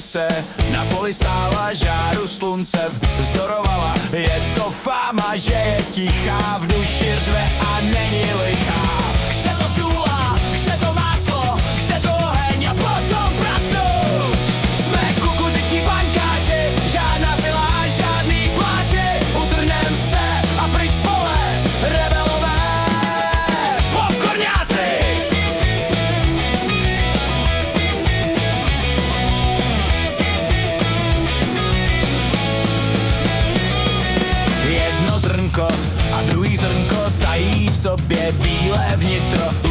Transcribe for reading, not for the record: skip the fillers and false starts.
ulice, na poli stála žáru slunce, vzdorovala, je to fáma, že je tichá, v duši řve a není lichá. Chce to sůla, chce to máslo, chce to oheň a potom prasknout. Jsme kukuřiční pankáči, žádná sila, žádný pláče, utrhnem se a pryč z pole, rebelové popcorňáci. Jedno zrnko a druhý zrnko tají v sobě bílé vnitro.